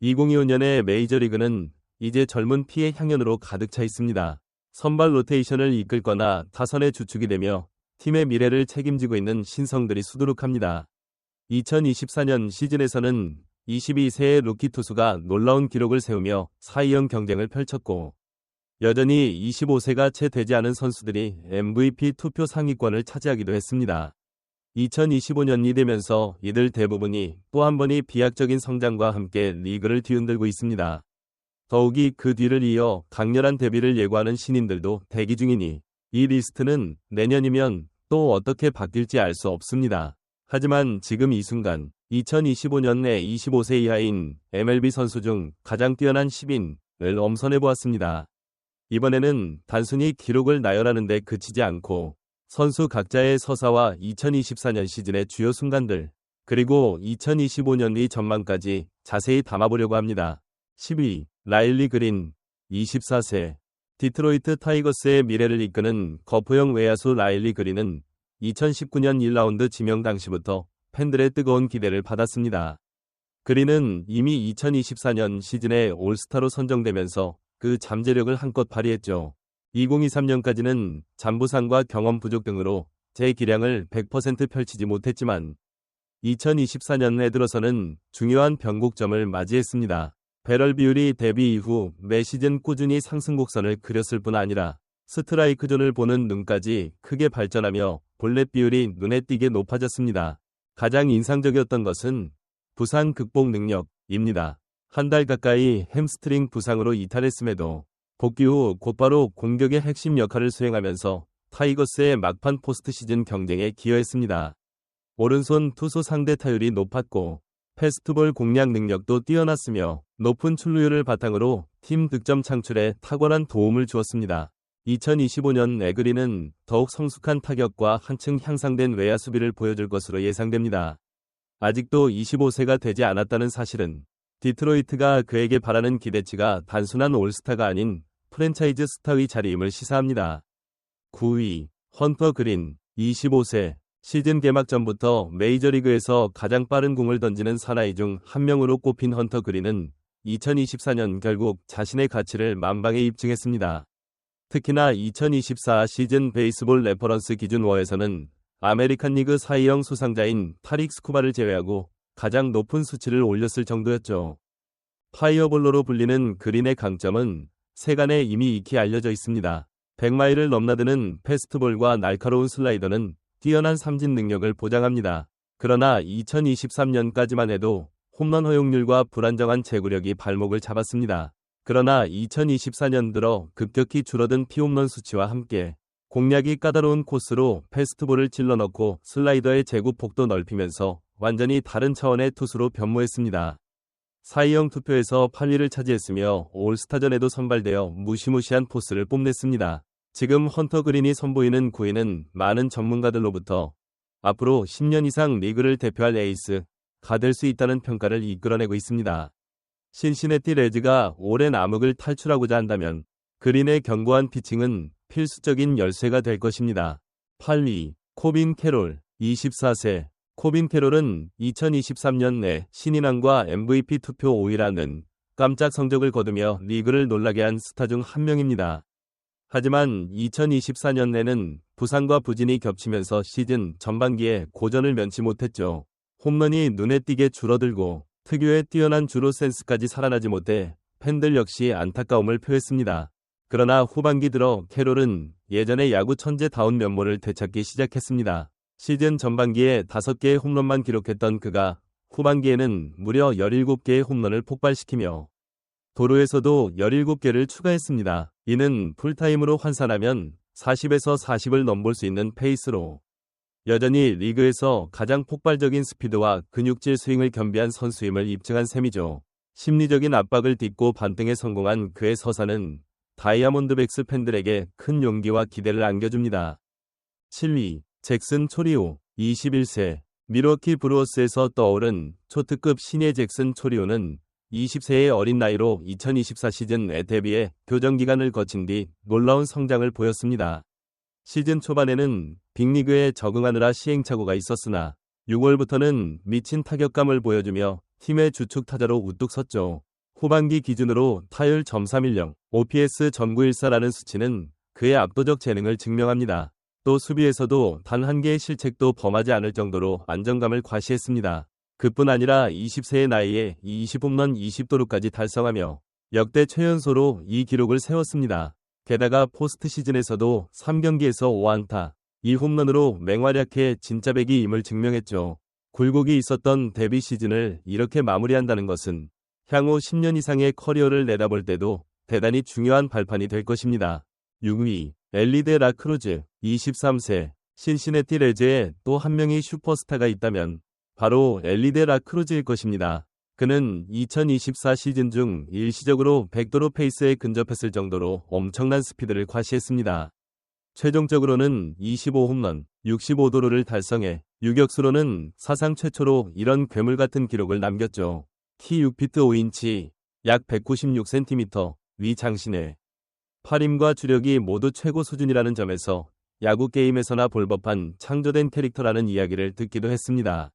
2025년의 메이저리그는 이제 젊은 피의 향연으로 가득 차 있습니다. 선발 로테이션을 이끌거나 타선의 주축이 되며 팀의 미래를 책임지고 있는 신성들이 수두룩합니다. 2024년 시즌에서는 22세의 루키 투수가 놀라운 기록을 세우며 사이영 경쟁을 펼쳤고, 여전히 25세가 채 되지 않은 선수들이 MVP 투표 상위권을 차지하기도 했습니다. 2025년이 되면서 이들 대부분이 또 한 번의 비약적인 성장과 함께 리그를 뒤흔들고 있습니다. 더욱이 그 뒤를 이어 강렬한 데뷔를 예고하는 신인들도 대기 중이니 이 리스트는 내년이면 또 어떻게 바뀔지 알 수 없습니다. 하지만 지금 이 순간 2025년에 25세 이하인 MLB 선수 중 가장 뛰어난 10인을 엄선해보았습니다. 이번에는 단순히 기록을 나열하는 데 그치지 않고 선수 각자의 서사와 2024년 시즌의 주요 순간들, 그리고 2025년 뒤 전망까지 자세히 담아보려고 합니다. 10위, 라일리 그린, 24세. 디트로이트 타이거스의 미래를 이끄는 거포형 외야수 라일리 그린은 2019년 1라운드 지명 당시부터 팬들의 뜨거운 기대를 받았습니다. 그린은 이미 2024년 시즌에 올스타로 선정되면서 그 잠재력을 한껏 발휘했죠. 2023년까지는 잔부상과 경험 부족 등으로 제 기량을 100% 펼치지 못했지만 2024년에 들어서는 중요한 변곡점을 맞이했습니다. 배럴 비율이 데뷔 이후 매 시즌 꾸준히 상승 곡선을 그렸을 뿐 아니라 스트라이크 존을 보는 눈까지 크게 발전하며 볼넷 비율이 눈에 띄게 높아졌습니다. 가장 인상적이었던 것은 부상 극복 능력입니다. 한 달 가까이 햄스트링 부상으로 이탈했음에도 복귀 후 곧바로 공격의 핵심 역할을 수행하면서 타이거스의 막판 포스트 시즌 경쟁에 기여했습니다. 오른손 투수 상대 타율이 높았고 패스트볼 공략 능력도 뛰어났으며 높은 출루율을 바탕으로 팀 득점 창출에 탁월한 도움을 주었습니다. 2025년 에그린은 더욱 성숙한 타격과 한층 향상된 외야 수비를 보여줄 것으로 예상됩니다. 아직도 25세가 되지 않았다는 사실은 디트로이트가 그에게 바라는 기대치가 단순한 올스타가 아닌 프랜차이즈 스타의 자리임을 시사합니다. 9위, 헌터 그린, 25세. 시즌 개막 전부터 메이저리그에서 가장 빠른 공을 던지는 사나이 중 한 명으로 꼽힌 헌터 그린은 2024년 결국 자신의 가치를 만방에 입증했습니다. 특히나 2024 시즌 베이스볼 레퍼런스 기준 워에서는 아메리칸 리그 사이영 수상자인 타릭 스쿠바를 제외하고 가장 높은 수치를 올렸을 정도였죠. 파이어볼로로 불리는 그린의 강점은 세간에 이미 익히 알려져 있습니다. 100마일을 넘나드는 패스트볼과 날카로운 슬라이더는 뛰어난 삼진 능력을 보장합니다. 그러나 2023년까지만 해도 홈런 허용률과 불안정한 제구력이 발목을 잡았습니다. 그러나 2024년 들어 급격히 줄어든 피홈런 수치와 함께 공략이 까다로운 코스로 패스트볼을 찔러넣고 슬라이더의 제구 폭도 넓히면서 완전히 다른 차원의 투수로 변모했습니다. 사이영 투표에서 8위를 차지했으며 올스타전에도 선발되어 무시무시한 포스를 뽐냈습니다. 지금 헌터 그린이 선보이는 9위는 많은 전문가들로부터 앞으로 10년 이상 리그를 대표할 에이스가 될 수 있다는 평가를 이끌어내고 있습니다. 신시내티 레즈가 오랜 암흑을 탈출하고자 한다면 그린의 견고한 피칭은 필수적인 열쇠가 될 것입니다. 8위, 코빈 캐롤, 24세. 코빈 캐롤은 2023년 내 신인왕과 MVP 투표 5위라는 깜짝 성적을 거두며 리그를 놀라게 한 스타 중 한 명입니다. 하지만 2024년에는 부상과 부진이 겹치면서 시즌 전반기에 고전을 면치 못했죠. 홈런이 눈에 띄게 줄어들고 특유의 뛰어난 주루 센스까지 살아나지 못해 팬들 역시 안타까움을 표했습니다. 그러나 후반기 들어 캐롤은 예전의 야구 천재다운 면모를 되찾기 시작했습니다. 시즌 전반기에 5개의 홈런만 기록했던 그가 후반기에는 무려 17개의 홈런을 폭발시키며 도루에서도 17개를 추가했습니다. 이는 풀타임으로 환산하면 40에서 40을 넘볼 수 있는 페이스로 여전히 리그에서 가장 폭발적인 스피드와 근육질 스윙을 겸비한 선수임을 입증한 셈이죠. 심리적인 압박을 딛고 반등에 성공한 그의 서사는 다이아몬드백스 팬들에게 큰 용기와 기대를 안겨줍니다. 7위, 잭슨 초리오, 21세. 밀워키 브루어스에서 떠오른 초특급 신예 잭슨 초리오는 20세의 어린 나이로 2024 시즌에 데뷔해 교정기간을 거친 뒤 놀라운 성장을 보였습니다. 시즌 초반에는 빅리그에 적응하느라 시행착오가 있었으나 6월부터는 미친 타격감을 보여주며 팀의 주축 타자로 우뚝 섰죠. 후반기 기준으로 타율 .310, OPS .914라는 수치는 그의 압도적 재능을 증명합니다. 또 수비에서도 단 한 개의 실책도 범하지 않을 정도로 안정감을 과시했습니다. 그뿐 아니라 20세의 나이에 20홈런 20도루까지 달성하며 역대 최연소로 이 기록을 세웠습니다. 게다가 포스트 시즌에서도 3경기에서 5안타, 2홈런으로 맹활약해 진짜 백이임을 증명했죠. 굴곡이 있었던 데뷔 시즌을 이렇게 마무리한다는 것은 향후 10년 이상의 커리어를 내다볼 때도 대단히 중요한 발판이 될 것입니다. 6위, 엘리데 라크루즈, 23세, 신시내티 레즈에 또 한 명의 슈퍼스타가 있다면 바로 엘리데 라크루즈일 것입니다. 그는 2024 시즌 중 일시적으로 100도루 페이스에 근접했을 정도로 엄청난 스피드를 과시했습니다. 최종적으로는 25홈런, 65도루를 달성해 유격수로는 사상 최초로 이런 괴물 같은 기록을 남겼죠. 키 6피트 5인치, 약 196cm, 위 장신의 팔힘과 주력이 모두 최고 수준이라는 점에서 야구 게임에서나 볼 법한 창조된 캐릭터라는 이야기를 듣기도 했습니다.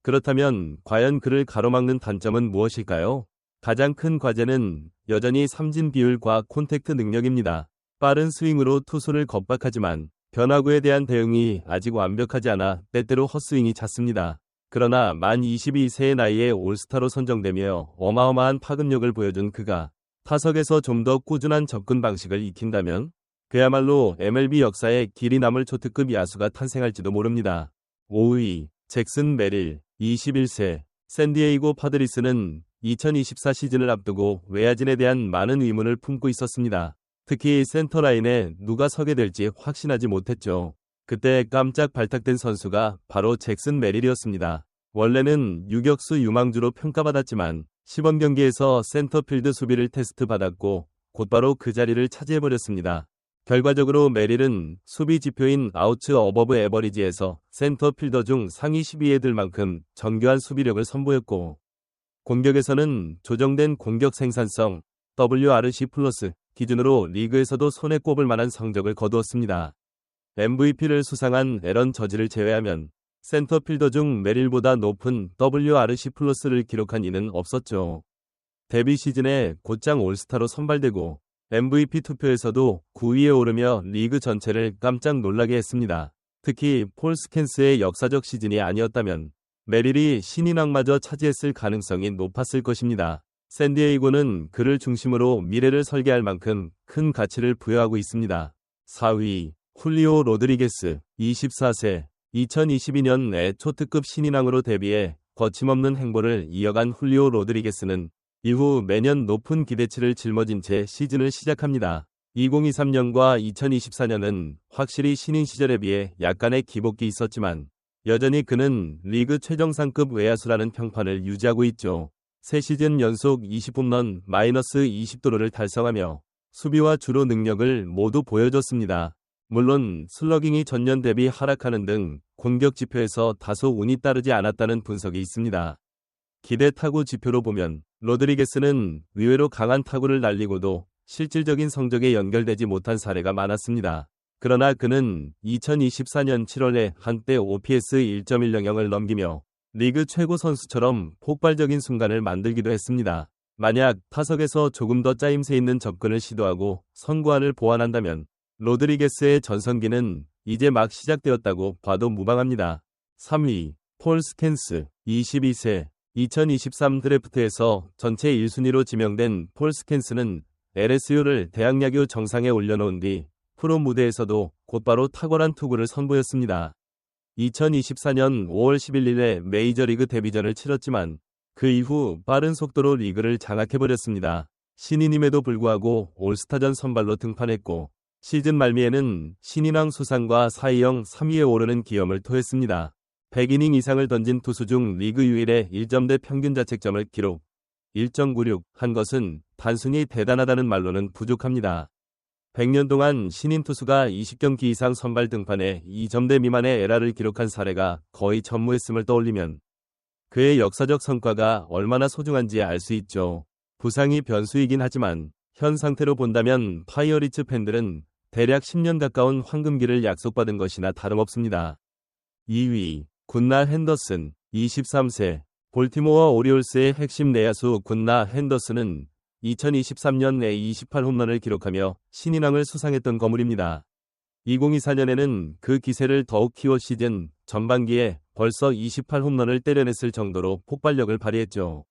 그렇다면 과연 그를 가로막는 단점은 무엇일까요? 가장 큰 과제는 여전히 삼진 비율과 콘택트 능력입니다. 빠른 스윙으로 투수를 겁박하지만 변화구에 대한 대응이 아직 완벽하지 않아 때때로 헛스윙이 잦습니다. 그러나 만 22세의 나이에 올스타로 선정되며 어마어마한 파급력을 보여준 그가 타석에서 좀 더 꾸준한 접근 방식을 익힌다면 그야말로 MLB 역사에 길이 남을 초특급 야수가 탄생할지도 모릅니다. 5위, 잭슨 메릴, 21세, 샌디에이고 파드리스는 2024 시즌을 앞두고 외야진에 대한 많은 의문을 품고 있었습니다. 특히 센터라인에 누가 서게 될지 확신하지 못했죠. 그때 깜짝 발탁된 선수가 바로 잭슨 메릴이었습니다. 원래는 유격수 유망주로 평가받았지만 시범 경기에서 센터필드 수비를 테스트 받았고 곧바로 그 자리를 차지해버렸습니다. 결과적으로 메릴은 수비 지표인 아웃츠 어버브 에버리지에서 센터필더 중 상위 10위에 들 만큼 정교한 수비력을 선보였고 공격에서는 조정된 공격 생산성 WRC 플러스 기준으로 리그에서도 손에 꼽을 만한 성적을 거두었습니다. MVP를 수상한 에런 저지를 제외하면 센터필더 중 메릴보다 높은 WRC 플러스를 기록한 이는 없었죠. 데뷔 시즌에 곧장 올스타로 선발되고 MVP 투표에서도 9위에 오르며 리그 전체를 깜짝 놀라게 했습니다. 특히 폴 스캔스의 역사적 시즌이 아니었다면 메릴이 신인 왕마저 차지했을 가능성이 높았을 것입니다. 샌디에이고는 그를 중심으로 미래를 설계할 만큼 큰 가치를 부여하고 있습니다. 4위, 훌리오 로드리게스, 24세, 2022년에 초특급 신인왕으로 데뷔해 거침없는 행보를 이어간 훌리오 로드리게스는 이후 매년 높은 기대치를 짊어진 채 시즌을 시작합니다. 2023년과 2024년은 확실히 신인 시절에 비해 약간의 기복이 있었지만 여전히 그는 리그 최정상급 외야수라는 평판을 유지하고 있죠. 3시즌 연속 20홈런 마이너스 20도루를 달성하며 수비와 주로 능력을 모두 보여줬습니다. 물론 슬러깅이 전년 대비 하락하는 등 공격 지표에서 다소 운이 따르지 않았다는 분석이 있습니다. 기대 타구 지표로 보면 로드리게스는 의외로 강한 타구를 날리고도 실질적인 성적에 연결되지 못한 사례가 많았습니다. 그러나 그는 2024년 7월에 한때 OPS 1.100을 넘기며 리그 최고 선수처럼 폭발적인 순간을 만들기도 했습니다. 만약 타석에서 조금 더 짜임새 있는 접근을 시도하고 선구안을 보완한다면 로드리게스의 전성기는 이제 막 시작되었다고 봐도 무방합니다. 3위, 폴 스캔스, 22세, 2023 드래프트에서 전체 1순위로 지명된 폴 스캔스는 LSU를 대학야구 정상에 올려놓은 뒤 프로 무대에서도 곧바로 탁월한 투구를 선보였습니다. 2024년 5월 11일에 메이저리그 데뷔전을 치렀지만 그 이후 빠른 속도로 리그를 장악해버렸습니다. 신인임에도 불구하고 올스타전 선발로 등판했고 시즌 말미에는 신인왕 수상과 사이영 3위에 오르는 기염을 토했습니다. 100이닝 이상을 던진 투수 중 리그 유일의 1점대 평균 자책점을 기록 1.96 한 것은 단순히 대단하다는 말로는 부족합니다. 100년 동안 신인 투수가 20경기 이상 선발 등판해 2점대 미만의 에라를 기록한 사례가 거의 전무했음을 떠올리면 그의 역사적 성과가 얼마나 소중한지 알 수 있죠. 부상이 변수이긴 하지만 현 상태로 본다면 파이어리츠 팬들은 대략 10년 가까운 황금기를 약속받은 것이나 다름없습니다. 2위, 굿날 핸더슨, 23세, 볼티모어 오리올스의 핵심 내야수 굿나 핸더슨은 2023년에 28홈런을 기록하며 신인왕을 수상했던 거물입니다. 2024년에는 그 기세를 더욱 키워 시즌 전반기에 벌써 28홈런을 때려냈을 정도로 폭발력을 발휘했죠.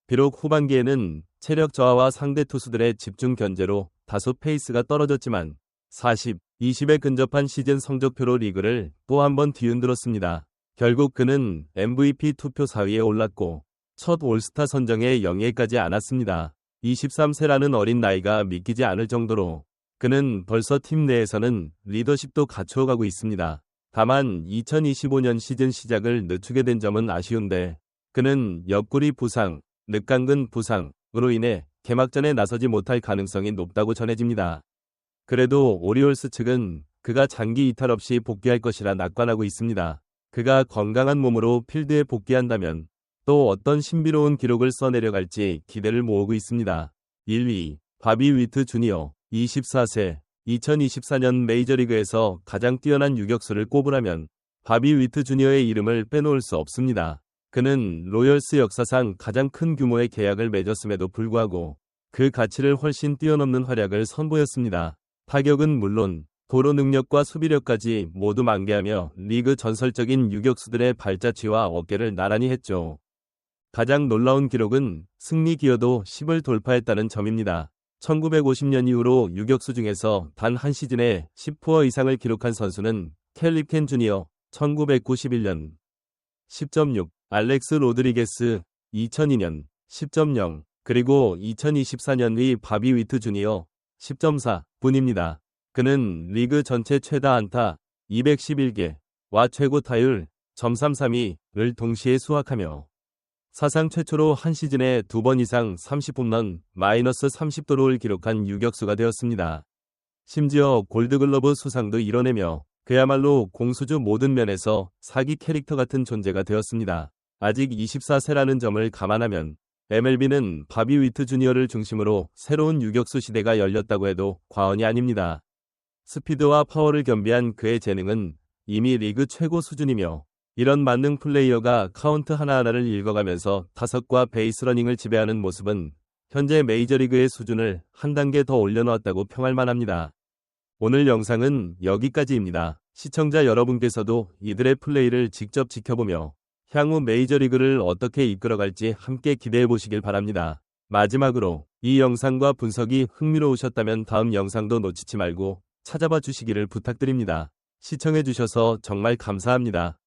비록 후반기에는 체력 저하와 상대 투수들의 집중 견제로 다소 페이스가 떨어졌지만 40, 20에 근접한 시즌 성적표로 리그를 또 한 번 뒤흔들었습니다. 결국 그는 MVP 투표 4위에 올랐고 첫 올스타 선정에 영예까지 안았습니다. 23세라는 어린 나이가 믿기지 않을 정도로 그는 벌써 팀 내에서는 리더십도 갖추어가고 있습니다. 다만 2025년 시즌 시작을 늦추게 된 점은 아쉬운데 그는 옆구리 부상, 늑강근 부상으로 인해 개막전에 나서지 못할 가능성이 높다고 전해집니다. 그래도 오리올스 측은 그가 장기 이탈 없이 복귀할 것이라 낙관하고 있습니다. 그가 건강한 몸으로 필드에 복귀한다면 또 어떤 신비로운 기록을 써내려갈지 기대를 모으고 있습니다. 1위, 바비 위트 주니어, 24세, 2024년 메이저리그에서 가장 뛰어난 유격수를 꼽으라면 바비 위트 주니어의 이름을 빼놓을 수 없습니다. 그는 로열스 역사상 가장 큰 규모의 계약을 맺었음에도 불구하고 그 가치를 훨씬 뛰어넘는 활약을 선보였습니다. 타격은 물론 도루 능력과 수비력까지 모두 만개하며 리그 전설적인 유격수들의 발자취와 어깨를 나란히 했죠. 가장 놀라운 기록은 승리 기여도 10을 돌파했다는 점입니다. 1950년 이후로 유격수 중에서 단 한 시즌에 10푸어 이상을 기록한 선수는 켈리 켄 주니어 1991년 10.6, 알렉스 로드리게스 2002년 10.0, 그리고 2024년의 바비 위트 주니어 10.4 뿐입니다. 그는 리그 전체 최다 안타 211개와 최고 타율 .332를 동시에 수확하며 사상 최초로 한 시즌에 2번 이상 30홈런 마이너스 30도루를 기록한 유격수가 되었습니다. 심지어 골드글러브 수상도 이뤄내며 그야말로 공수주 모든 면에서 사기 캐릭터 같은 존재가 되었습니다. 아직 24세라는 점을 감안하면 MLB는 바비 위트 주니어를 중심으로 새로운 유격수 시대가 열렸다고 해도 과언이 아닙니다. 스피드와 파워를 겸비한 그의 재능은 이미 리그 최고 수준이며 이런 만능 플레이어가 카운트 하나하나를 읽어가면서 타석과 베이스러닝을 지배하는 모습은 현재 메이저리그의 수준을 한 단계 더 올려놓았다고 평할 만합니다. 오늘 영상은 여기까지입니다. 시청자 여러분께서도 이들의 플레이를 직접 지켜보며 향후 메이저리그를 어떻게 이끌어갈지 함께 기대해보시길 바랍니다. 마지막으로 이 영상과 분석이 흥미로우셨다면 다음 영상도 놓치지 말고 찾아봐 주시기를 부탁드립니다. 시청해주셔서 정말 감사합니다.